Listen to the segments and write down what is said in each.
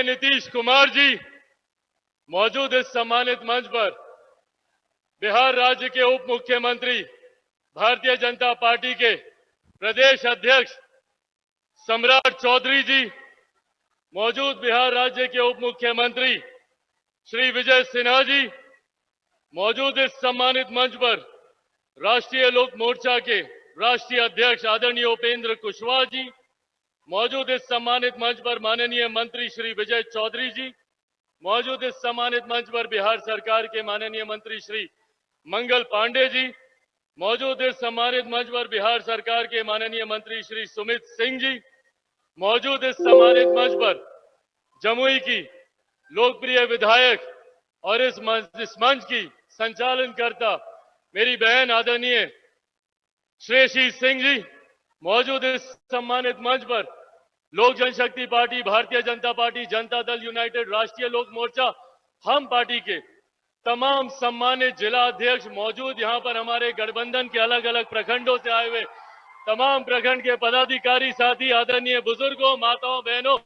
नीतीश कुमार जी मौजूद इस सम्मानित मंच पर बिहार राज्य के उप मुख्यमंत्री भारतीय जनता पार्टी के प्रदेश अध्यक्ष सम्राट चौधरी जी, मौजूद बिहार राज्य के उप मुख्यमंत्री श्री विजय सिन्हा जी, मौजूद इस सम्मानित मंच पर राष्ट्रीय लोक मोर्चा के राष्ट्रीय अध्यक्ष आदरणीय उपेंद्र कुशवाहा जी, मौजूद इस सम्मानित मंच पर माननीय मंत्री श्री विजय चौधरी जी, मौजूद इस सम्मानित मंच पर बिहार सरकार के माननीय मंत्री श्री मंगल पांडे जी, मौजूद इस सम्मानित मंच पर बिहार सरकार के माननीय मंत्री श्री सुमित सिंह जी, मौजूद इस सम्मानित मंच पर जमुई की लोकप्रिय विधायक और इस मंच की संचालनकर्ता मेरी बहन आदरणीय श्रेयसी सिंह जी, मौजूद इस सम्मानित मंच पर लोक जनशक्ति party, Bharatiya Janata party, Janata Dal United, राष्ट्रीय लोक मोर्चा, हम पार्टी के तमाम सम्मानित जिला अध्यक्ष मौजूद, यहां पर हमारे गठबंधन के अलग अलग प्रखंडों से आए हुए तमाम प्रखंड के पदाधिकारी साथी, आदरणीय बुजुर्गों, माताओं, बहनों,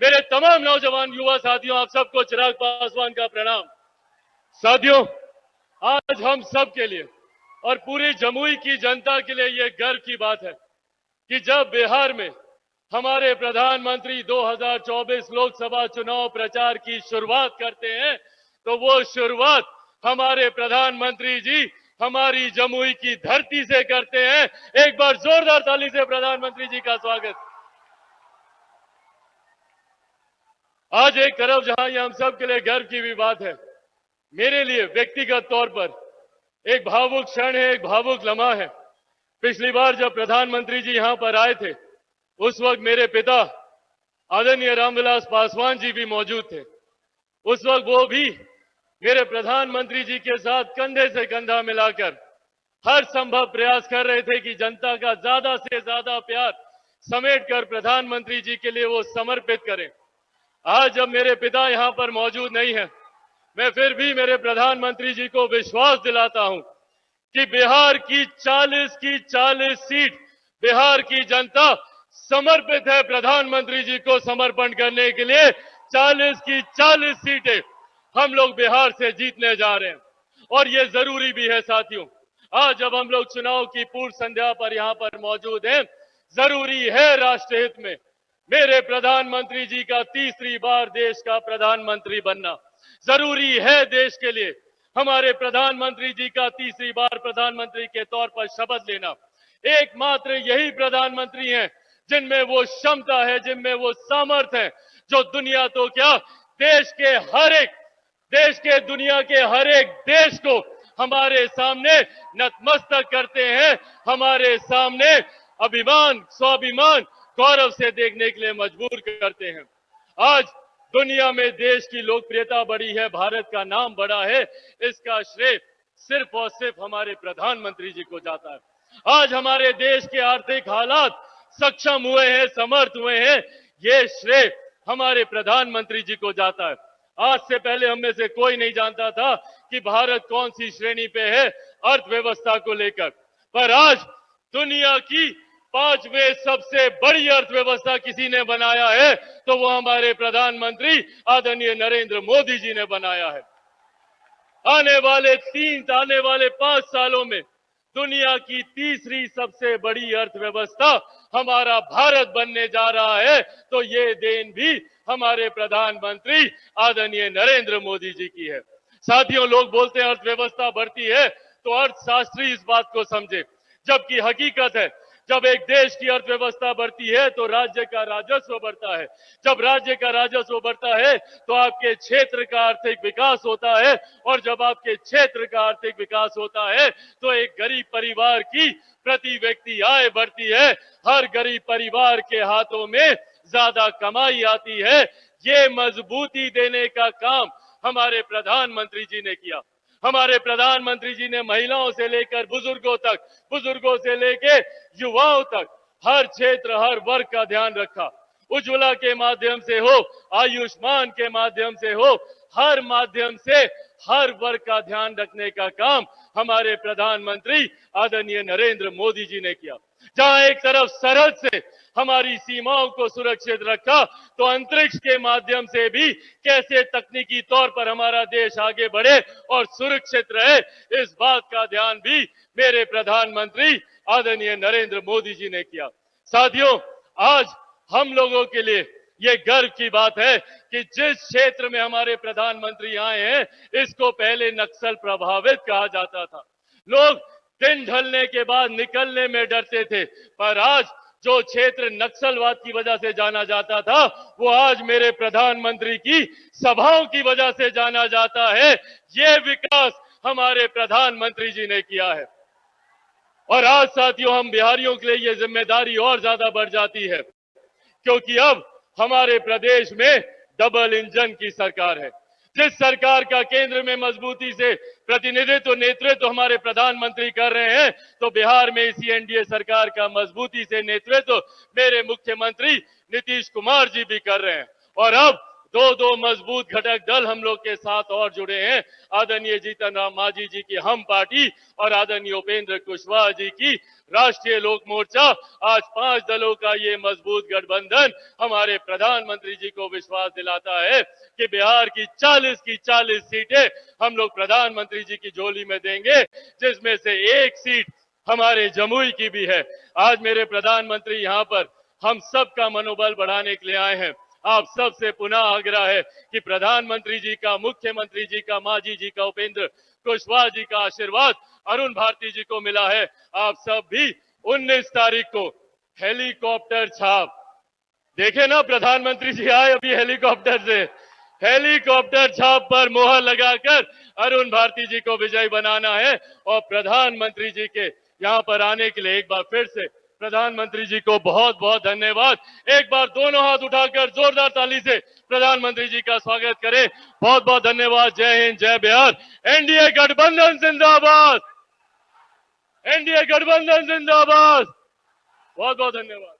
मेरे तमाम नौजवान युवा साथियों, आप सबको चिराग पासवान का प्रणाम। साथियों, आज हम सब के लिए और पूरी जमुई की जनता के लिए यह गर्व की बात है कि जब बिहार में हमारे प्रधानमंत्री 2024 लोकसभा चुनाव प्रचार की शुरुआत करते हैं तो वो शुरुआत हमारे प्रधानमंत्री जी हमारी जमुई की धरती से करते हैं। एक बार जोरदार ताली से प्रधानमंत्री जी का स्वागत। आज एक तरफ जहां ये हम सब के लिए गर्व की भी बात है, मेरे लिए व्यक्तिगत तौर पर एक भावुक क्षण है, एक भावुक लम्हा है। पिछली बार जब प्रधानमंत्री जी यहां पर आए थे उस वक्त मेरे पिता आदरणीय रामविलास पासवान जी भी मौजूद थे। उस वक्त वो भी मेरे प्रधानमंत्री जी के साथ कंधे से कंधा मिलाकर हर संभव प्रयास कर रहे थे कि जनता का ज्यादा से ज्यादा प्यार समेटकर प्रधानमंत्री जी के लिए वो समर्पित करें। आज जब मेरे पिता यहां पर मौजूद नहीं है, मैं फिर भी मेरे प्रधानमंत्री जी को विश्वास दिलाता हूं कि बिहार की 40 सीट बिहार की जनता समर्पित है प्रधानमंत्री जी को समर्पण करने के लिए। 40 सीटें हम लोग बिहार से जीतने जा रहे हैं और ये जरूरी भी है। साथियों, आज जब हम लोग चुनाव की पूर्व संध्या पर यहां पर मौजूद हैं, जरूरी है राष्ट्रहित में मेरे प्रधानमंत्री जी का तीसरी बार देश का प्रधानमंत्री बनना। जरूरी है देश के लिए हमारे प्रधानमंत्री जी का तीसरी बार प्रधानमंत्री के तौर पर शपथ लेना। एकमात्र यही प्रधानमंत्री हैं जिनमें वो क्षमता है, जिनमें वो सामर्थ्य है, जो दुनिया तो क्या देश के दुनिया के हर एक देश को हमारे सामने नतमस्तक करते हैं, हमारे सामने अभिमान, स्वाभिमान, गौरव से देखने के लिए मजबूर करते हैं। आज दुनिया में देश की लोकप्रियता बढ़ी है, भारत का नाम बढ़ा है, इसका श्रेय सिर्फ और सिर्फ हमारे प्रधानमंत्री जी को जाता है। आज हमारे देश के आर्थिक हालात सक्षम हुए हैं, समर्थ हुए हैं, ये श्रेय हमारे प्रधानमंत्री जी को जाता है। आज से पहले हम में से कोई नहीं जानता था कि भारत कौन सी श्रेणी पे है अर्थव्यवस्था को लेकर, पर आज दुनिया की 5वें सबसे बड़ी अर्थव्यवस्था किसी ने बनाया है तो वो हमारे प्रधानमंत्री आदरणीय नरेंद्र मोदी जी ने बनाया है। आने वाले 5 सालों में दुनिया की तीसरी सबसे बड़ी अर्थव्यवस्था हमारा भारत बनने जा रहा है, तो ये देन भी हमारे प्रधानमंत्री आदरणीय नरेंद्र मोदी जी की है। साथियों, लोग बोलते हैं अर्थव्यवस्था बढ़ती है तो अर्थशास्त्री इस बात को समझे, जबकि हकीकत है जब एक देश की अर्थव्यवस्था बढ़ती है तो राज्य का राजस्व बढ़ता है। जब राज्य का राजस्व बढ़ता है तो आपके क्षेत्र का आर्थिक विकास होता है, और जब आपके क्षेत्र का आर्थिक विकास होता है तो एक गरीब परिवार की प्रति व्यक्ति आय बढ़ती है, हर गरीब परिवार के हाथों में ज्यादा कमाई आती है। ये मजबूती देने का काम हमारे प्रधानमंत्री जी ने किया। हमारे प्रधानमंत्री जी ने महिलाओं से लेकर बुजुर्गों तक, बुजुर्गों से लेकर युवाओं तक हर क्षेत्र, हर वर्ग का ध्यान रखा। उज्ज्वला के माध्यम से हो, आयुष्मान के माध्यम से हो, हर माध्यम से हर वर्ग का ध्यान रखने का काम हमारे प्रधानमंत्री आदरणीय नरेंद्र मोदी जी ने किया। जहां एक तरफ सरहद से हमारी सीमाओं को सुरक्षित रखा, तो अंतरिक्ष के माध्यम से भी कैसे तकनीकी तौर पर हमारा देश आगे बढ़े और सुरक्षित रहे, इस बात का ध्यान भी मेरे प्रधानमंत्री आदरणीय नरेंद्र मोदी जी ने किया। साथियों, आज हम लोगों के लिए ये गर्व की बात है कि जिस क्षेत्र में हमारे प्रधानमंत्री आए हैं, इसको पहले नक्सल प्रभावित कहा जाता था। लोग दिन ढलने के बाद निकलने में डरते थे, पर आज जो क्षेत्र नक्सलवाद की वजह से जाना जाता था, वो आज मेरे प्रधानमंत्री की सभाओं की वजह से जाना जाता है। ये विकास हमारे प्रधानमंत्री जी ने किया है। और आज साथियों, हम बिहारियों के लिए ये जिम्मेदारी और ज्यादा बढ़ जाती है, क्योंकि अब हमारे प्रदेश में डबल इंजन की सरकार है। जिस सरकार का केंद्र में मजबूती से प्रतिनिधित्व नेतृत्व हमारे प्रधानमंत्री कर रहे हैं, तो बिहार में इसी एनडीए सरकार का मजबूती से नेतृत्व मेरे मुख्यमंत्री नीतीश कुमार जी भी कर रहे हैं। और अब दो मजबूत घटक दल हम लोग के साथ और जुड़े हैं। आदरणीय जीतन राम मांझी जी की हम पार्टी और आदरणीय उपेंद्र कुशवाहा जी की राष्ट्रीय लोक मोर्चा। आज 5 दलों का ये मजबूत गठबंधन हमारे प्रधानमंत्री जी को विश्वास दिलाता है कि बिहार की 40 सीटें हम लोग प्रधानमंत्री जी की झोली में देंगे, जिसमें से 1 सीट हमारे जमुई की भी है। आज मेरे प्रधानमंत्री यहाँ पर हम सबका मनोबल बढ़ाने के लिए आए हैं। आप सबसे पुनः आग्रह है कि प्रधानमंत्री जी का, मुख्यमंत्री जी का, मांझी जी का, उपेंद्र कुशवाहा जी का आशीर्वाद अरुण भारती जी को मिला है। आप सब भी 19 तारीख को हेलीकॉप्टर छाप देखे ना, प्रधानमंत्री जी आए अभी हेलीकॉप्टर से, हेलीकॉप्टर छाप पर मोहर लगाकर अरुण भारती जी को विजयी बनाना है। और प्रधानमंत्री जी के यहाँ पर आने के लिए एक बार फिर से प्रधानमंत्री जी को बहुत बहुत धन्यवाद। एक बार दोनों हाथ उठाकर जोरदार ताली से प्रधानमंत्री जी का स्वागत करें। बहुत बहुत धन्यवाद। जय हिंद, जय बिहार। एनडीए गठबंधन जिंदाबाद, एनडीए गठबंधन जिंदाबाद। बहुत बहुत धन्यवाद।